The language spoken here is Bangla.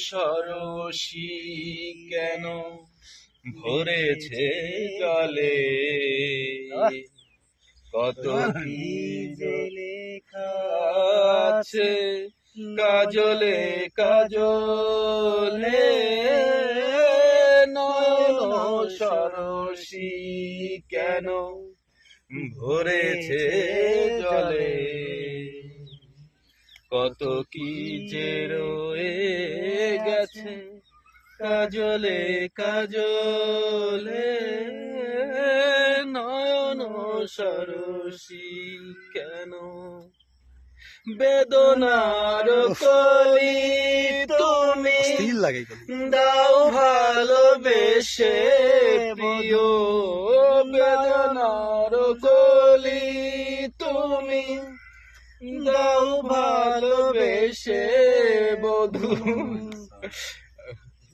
সরসী কেন ভরেছে জলে, কত কি যে লেখা আছে কাজলে কাজলে, নয়ন সরসী কেন ভরেছে জলে, কত কি যে রয়ে গেছে কাজলে কাজলে, নয়ন সরসী কেন। বেদনার কলি তুমি দাও ভালোবেসে প্রিয়, বেদনার কলি তুমি দাও ভালোবেসে বধূ,